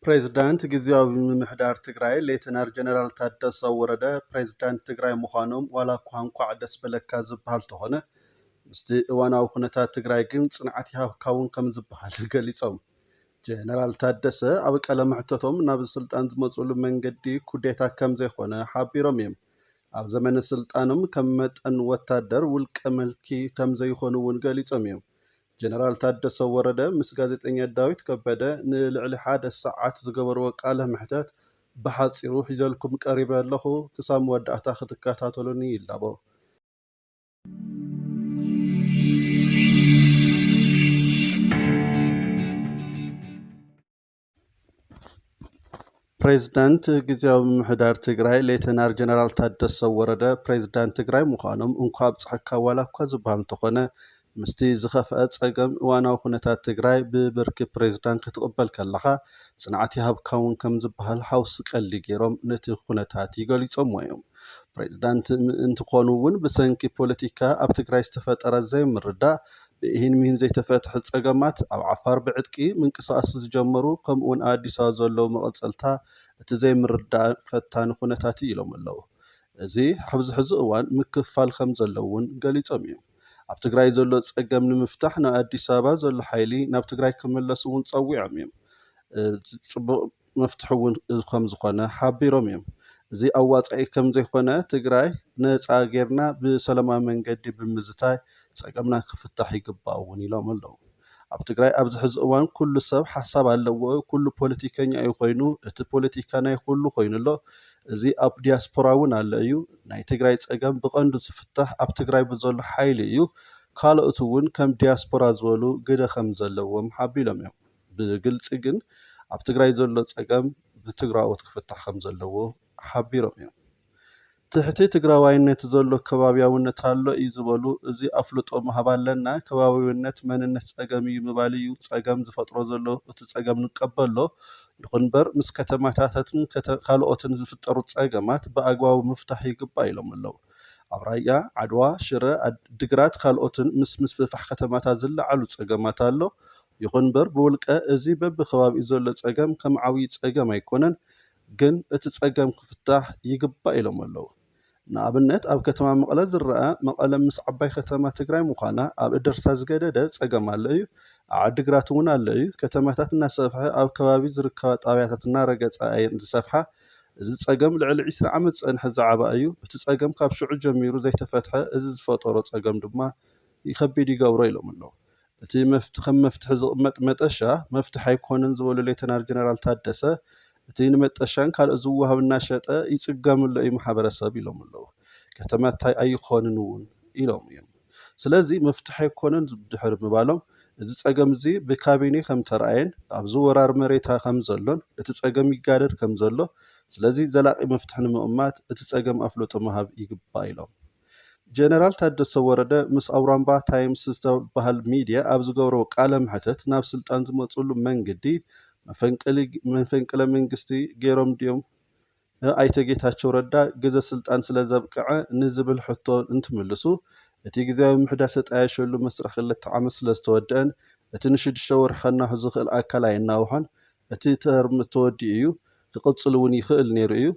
ፕሬዝዳንት ጊዜያዊ ምምሕዳር ትግራይ ሌተናል ጀነራል ታደሰ ወረደ ፕሬዝዳንት ትግራይ ምዃኖም ዋላ እኳ እንኳዕ ደስ በለካ ዝበሃል ተኾነ ምስቲ እዋናዊ ኩነታት ትግራይ ግን ጽንዓት ይሃብካውን ከም ዝበሃል ገሊፆም። ጀነራል ታደሰ ኣብ ቃለ መሕተቶም ናብ ስልጣን ዝመፅሉ መንገዲ ኩዴታ ከም ዘይኮነ ሓቢሮም እዮም። ኣብ ዘመነ ስልጣኖም ከም መጠን ወታደር ውልቀ መልኪ ከም ዘይኮኑ እውን ገሊፆም እዮም። ጀነራል ታደሰ ወረደ ምስ ጋዜጠኛ ዳዊት ከበደ ንልዕሊ 1 ሰዓት ዝገበርዎ ቃለ መሕተት ብሓፂሩ ሒዘልኩም ቀሪበ ኣለኹ። ክሳብ መወዳእታ ክትከታተሉኒ ይላቦ። ፕሬዝዳንት ጊዜያዊ ምምሕዳር ትግራይ ሌተናል ጀነራል ታደሰ ወረደ ፕሬዝዳንት ትግራይ ምዃኖም እንኳ ብፅሕካ ዋላ እኳ ዝበሃል እንተኾነ ምስቲ ዝኸፍአ ፀገም እዋናዊ ኩነታት ትግራይ ብብርኪ ፕሬዝዳንት ክትቕበል ከለኻ ጽንዓት ይሃብካውን ከም ዝበሃል ሓውሲ ቀሊ ገይሮም ነቲ ኩነታት ይገሊፆምዎ እዮም። ፕሬዝዳንት እንትኾኑ እውን ብሰንኪ ፖለቲካ ኣብ ትግራይ ዝተፈጠረ ዘይምርዳእ ብኢሂን ሚሂን ዘይተፈትሐ ፀገማት ኣብ ዓፋር ብዕጥቂ ምንቅስቓስ ዝጀመሩ ከምኡውን ኣብ ኣዲስ ኣበባ ዘለዉ መቐፀልታ እቲ ዘይምርዳእ ፈታኒ ኩነታት ኢሎም ኣለዉ። እዚ ኣብዚ ሕዚ እዋን ምክፍፋል ከም ዘለዎ እውን ገሊፆም እዮም። ኣብ ትግራይ ዘሎ ፀገም ንምፍታሕ ናብ ኣዲስ ኣበባ ዘሎ ሓይሊ ናብ ትግራይ ክምለስ እውን ፀዊዖም እዮም። ፅቡቕ መፍትሒ እውን ከም ዝኾነ ሓቢሮም እዮም። እዚ ኣዋፃኢ ከም ዘይኮነ ትግራይ ነፃ ጌርና ብሰላማዊ መንገዲ ብምዝታይ ፀገምና ክፍታሕ ይግባእ እውን ኢሎም ኣለዉ። ኣብ ትግራይ ኣብዚ ሕዚ እዋን ኩሉ ሰብ ሓሳብ ኣለዎ፣ ኩሉ ፖለቲከኛ እዩ ኮይኑ እቲ ፖለቲካ ናይ ኩሉ ኮይኑ ኣሎ። እዚ ኣብ ዲያስፖራ እውን ኣሎ እዩ። ናይ ትግራይ ፀገም ብቐንዱ ዝፍታሕ ኣብ ትግራይ ብዘሎ ሓይሊ እዩ። ካልኦት እውን ከም ዲያስፖራ ዝበሉ ግደ ከም ዘለዎም ሓቢሎም እዮም። ብግልፂ ግን ኣብ ትግራይ ዘሎ ፀገም ብትግራዎት ክፍታሕ ከም ዘለዎ ሓቢሮም እዮም። ትሕቲ ትግራዋይነት ዘሎ ከባቢያውነት ኣሎ እዩ ዝበሉ እዚ ኣፍልጦ ምሃብ ኣለና። ከባቢያውነት መንነት ፀገም እዩ ምባል እዩ ፀገም ዝፈጥሮ ዘሎ እቲ ፀገም ንቀበሎ ይኹን እምበር ምስ ከተማታትን ካልኦትን ዝፍጠሩ ፀገማት ብኣግባቡ ምፍታሕ ይግባእ ኢሎም ኣለዉ። ኣብ ራያ፣ ዓድዋ፣ ሽረ፣ ዓዲግራት ካልኦትን ምስ ምስፍፋሕ ከተማታት ዝለዓሉ ፀገማት ኣሎ። ይኹን እምበር ብውልቀ እዚ በብከባቢኡ ዘሎ ፀገም ከም ዓብዪ ፀገም ኣይኮነን፣ ግን እቲ ፀገም ክፍታሕ ይግባእ ኢሎም ኣለዉ። ንኣብነት ኣብ ከተማ መቐለ ዝረአ መቐለ ምስ ዓባይ ከተማ ትግራይ ምዃና ኣብ እደርታ ዝገደደ ፀገም ኣሎ እዩ። ኣብ ዓዲግራት እውን ኣሎ እዩ። ከተማታት እናሰፍሐ ኣብ ከባቢ ዝርከባ ጣብያታት እናረገፃ እየን ዝሰፍሓ። እዚ ፀገም ልዕሊ 20 ዓመት ፀንሐ ዝዓበ እዩ። እቲ ፀገም ካብ ሽዑ ጀሚሩ ዘይተፈትሐ እዚ ዝፈጠሮ ፀገም ድማ ይከቢድ ይገብሮ ኢሎም ኣለዉ። እቲ ከም መፍትሒ ዝቕመጥ መጠሻ መፍትሒ ኣይኮነን ዝበሉ ሌተናል ጀነራል ታደሰ እቲ ንመጠሻን ካልእ ዝወሃብ እናሸጠ ይፅገምሎ እዩ ማሕበረሰብ ኢሎም ኣለዉ። ከተማታይ ኣይኮንን እውን ኢሎም እዮም። ስለዚ መፍትሒ ኣይኮነን ድሕሪ ምባሎም እዚ ፀገም እዚ ብካቢነ ከም ተረኣየን ኣብዚ ወራር መሬታ ከም ዘሎን እቲ ፀገም ይጋደድ ከም ዘሎ ስለዚ ዘላቂ መፍትሒ ንምቕማጥ እቲ ፀገም ኣፍልጦ ምሃብ ይግባእ ኢሎም። ጀነራል ታደሰ ወረደ ምስ ኣውራምባ ታይምስ ዝተባሃል ሚድያ ኣብ ዝገብሮ ቃለ መሕተት ናብ ስልጣን ዝመፅሉ መንገዲ መፈንቅለ መንግስቲ ገይሮም ድዮም ኣይተ ጌታቸው ረዳ ግዜ ስልጣን ስለ ዘብቅዐ ንዝብል ሕቶ እንትምልሱ እቲ ግዜያዊ ምምሕዳር ተጣየሸሉ መስርሕ 2 ዓመት ስለ ዝተወድአን እቲ ን6 ወርሒ ከናውሕ ዝኽእል ኣካል ኣይናውሖን እቲ ተርሚ ተወዲኡ እዩ ክቕፅል እውን ይኽእል ነይሩ እዩ።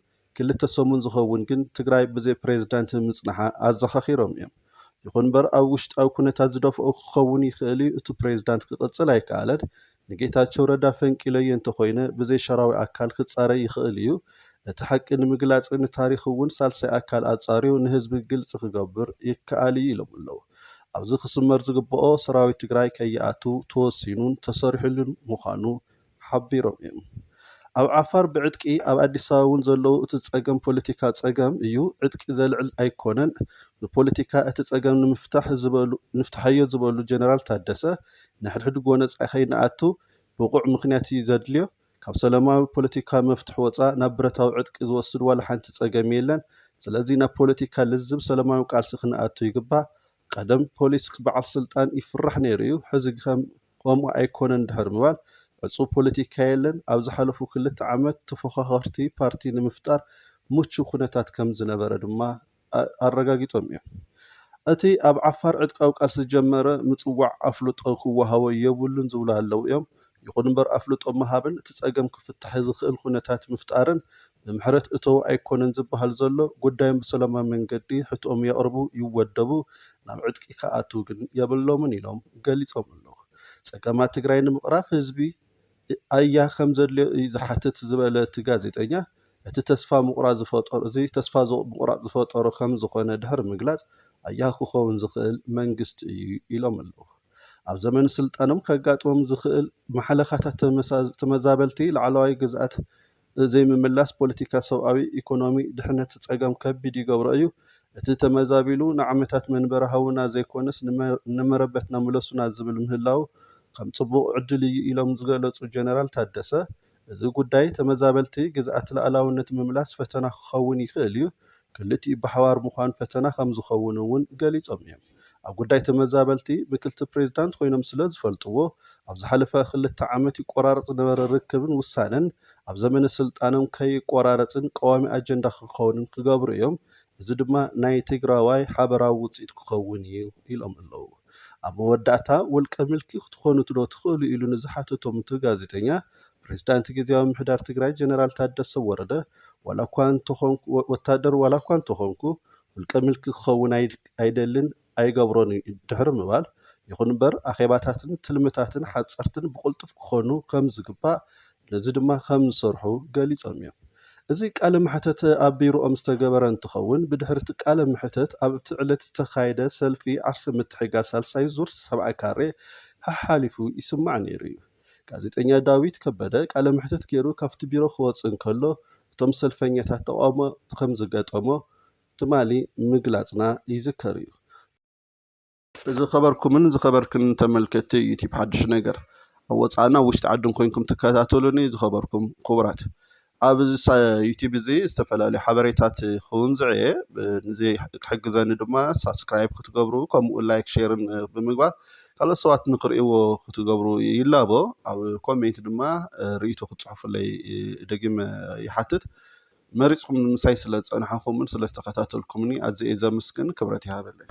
2 ሰሙን ዝኸውን ግን ትግራይ ብዘይ ፕሬዝዳንት ምፅናሓ ኣዘኻኺሮም እዮም። ይኹን እምበር ኣብ ውሽጣዊ ኩነታት ዝደፍኦ ክኸውን ይኽእል እዩ። እቲ ፕሬዝዳንት ክቕፅል ኣይከኣለን። ንጌታቸው ረዳ ፈንቂለዮ እንተኮይነ ብዘይ ሸራዊ ኣካል ክፃረይ ይኽእል እዩ። እቲ ሓቂ ንምግላፅ ንታሪክ እውን ሳልሳይ ኣካል ኣፃርዩ ንህዝቢ ግልፂ ክገብር ይከኣል እዩ ኢሎም ኣለዉ። ኣብዚ ክስመር ዝግብኦ ሰራዊት ትግራይ ከይኣቱ ተወሲኑን ተሰሪሑሉን ምዃኑ ሓቢሮም እዮም። ኣብ ዓፋር ብዕጥቂ ኣብ ኣዲስ ኣበባ እውን ዘለዉ እቲ ፀገም ፖለቲካ ፀገም እዩ፣ ዕጥቂ ዘልዕል ኣይኮነን። ብፖለቲካ እቲ ፀገም ንፍታሐዮ ዝበሉ ጀነራል ታደሰ ንሕድሕድ ጎነፃኢ ከይንኣቱ ብቑዕ ምክንያት እዩ ዘድልዮ። ካብ ሰላማዊ ፖለቲካ መፍትሒ ወፃእ ናብ ብረታዊ ዕጥቂ ዝወስድ ዋላ ሓንቲ ፀገም የለን። ስለዚ ናብ ፖለቲካ ልዝብ ሰላማዊ ቃልሲ ክንኣቱ ይግባእ። ቀደም ፖሊስ በዓል ስልጣን ይፍራሕ ነይሩ እዩ፣ ሕዚ ከምኡ ኣይኮነን ድሕር ምባል ዕፁብ ፖለቲካ የለን። ኣብ ዝሓለፉ 2 ዓመት ተፎኻኸርቲ ፓርቲ ንምፍጣር ምቹው ኩነታት ከም ዝነበረ ድማ ኣረጋጊፆም እዮም። እቲ ኣብ ዓፋር ዕጥቃዊ ቃልሲ ዝጀመረ ምፅዋዕ ኣፍልጦ ክወሃቦ የብሉን ዝብሉ ኣለዉ እዮም። ይኹን እምበር ኣፍልጦ ምሃብን እቲ ፀገም ክፍታሕ ዝኽእል ኩነታት ምፍጣርን ብምሕረት እተው ኣይኮነን ዝበሃል ዘሎ ጉዳዮም ብሰላማዊ መንገዲ ሕቶኦም የቕርቡ ይወደቡ ናብ ዕጥቂ ከኣትው ግን የብሎምን ኢሎም ገሊፆም ኣለዉ። ፀገማት ትግራይ ንምቕራፍ ህዝቢ ኣያ ከም ዘድልዮ ዝሓትት ዝበለ እቲ ጋዜጠኛ እቲ ተስፋ ምቑራፅ ዝፈጠሮ ከም ዝኾነ ድሕሪ ምግላፅ ኣያ ክኸውን ዝኽእል መንግስቲ እዩ ኢሎም ኣለዉ። ኣብ ዘመን ስልጣኖም ከጋጥሞም ዝኽእል ማሕለኻታት ተመዛበልቲ ላዕለዋይ ግዝኣት ዘይምምላስ ፖለቲካ ሰብኣዊ ኢኮኖሚ ድሕነት ፀገም ከቢድ ይገብሮ እዩ። እቲ ተመዛቢሉ ንዓመታት መንበሪ ሃውና ዘይኮነስ ንመረበትና ምለሱና ዝብል ምህላው ከም ፅቡቅ ዕድል እዩ ኢሎም ዝገለፁ ጀነራል ታደሰ እዚ ጉዳይ ተመዛበልቲ ግዝኣት ላዕላውነት ምምላስ ፈተና ክኸውን ይኽእል እዩ ክልቲኡ ብሓባር ምዃን ፈተና ከም ዝኸውን እውን ገሊፆም እዮም። ኣብ ጉዳይ ተመዛበልቲ ምክትል ፕሬዚዳንት ኮይኖም ስለ ዝፈልጥዎ ኣብ ዝሓለፈ 2 ዓመት ይቆራረፅ ዝነበረ ርክብን ውሳነን ኣብ ዘመነ ስልጣኖም ከይቆራረፅን ቀዋሚ ኣጀንዳ ክኸውንን ክገብሩ እዮም። እዚ ድማ ናይ ትግራዋይ ሓበራዊ ውፅኢት ክኸውን እዩ ኢሎም ኣለዉ። ኣብ መወዳእታ ውልቀ ምልኪ ክትኾኑ ዶ ትኽእሉ ኢሉ ንዝሓተቶም እቲ ጋዜጠኛ ፕሬዚዳንት ግዝያዊ ምምሕዳር ትግራይ ጀነራል ታደሰ ወረደ ወታደር ዋላ እኳ እንተኾንኩ ውልቀ ምልኪ ክኸውን ኣይደልን ኣይገብሮን ድሕሪ ምባል ይኹን እምበር ኣኼባታትን ትልምታትን ሓፀርትን ብቁልጡፍ ክኾኑ ከም ዝግባእ ነዚ ድማ ከም ዝሰርሑ ገሊፆም እዮም። እዚ ቃለ መሕተት ኣብ ቢሮኦም ዝተገበረ እንትኸውን ብድሕሪ እቲ ቃለ መሕተት ኣብቲ ዕለት ዝተኻየደ ሰልፊ ዓርሲ ምትሕግጋዝ ሳልሳይ ዙር 7ይ ካሬ ሓሓሊፉ ይስማዕ ነይሩ እዩ። ጋዜጠኛ ዳዊት ከበደ ቃለ መሕተት ገይሩ ካብቲ ቢሮ ክወፅእ እንከሎ እቶም ሰልፈኛታት ተቃውሞ ከም ዝገጠሞ ትማሊ ምግላፅና ይዝከር እዩ። እዚ ኸበርኩምን ዝኸበርክን ተመልከቲ ዩቲብ ሓድሽ ነገር ኣብ ወፃእና ውሽጢ ዓድን ኮይንኩም ትከታተሉኒ ዝኸበርኩም ክቡራት ኣብ ዩቲብ እዚ ዝተፈላለዩ ሓበሬታት ክውንዝዐ ንዚ ክሕግዘኒ ድማ ሳብስክራይብ ክትገብሩ ከምኡ ላይክ ሼርን ብምግባር ካልኦት ሰባት ንክርእይዎ ክትገብሩ ይላቦ። ኣብ ኮሜንት ድማ ርእይቶ ክትፅሕፉለይ ደጊመ ይሓትት። መሪፅኩም ንምሳይ ስለ ዝፀናሕኹምን ስለ ዝተኸታተልኩምኒ ኣዝየ ዘመስግን ክብረት ይሃበለይ።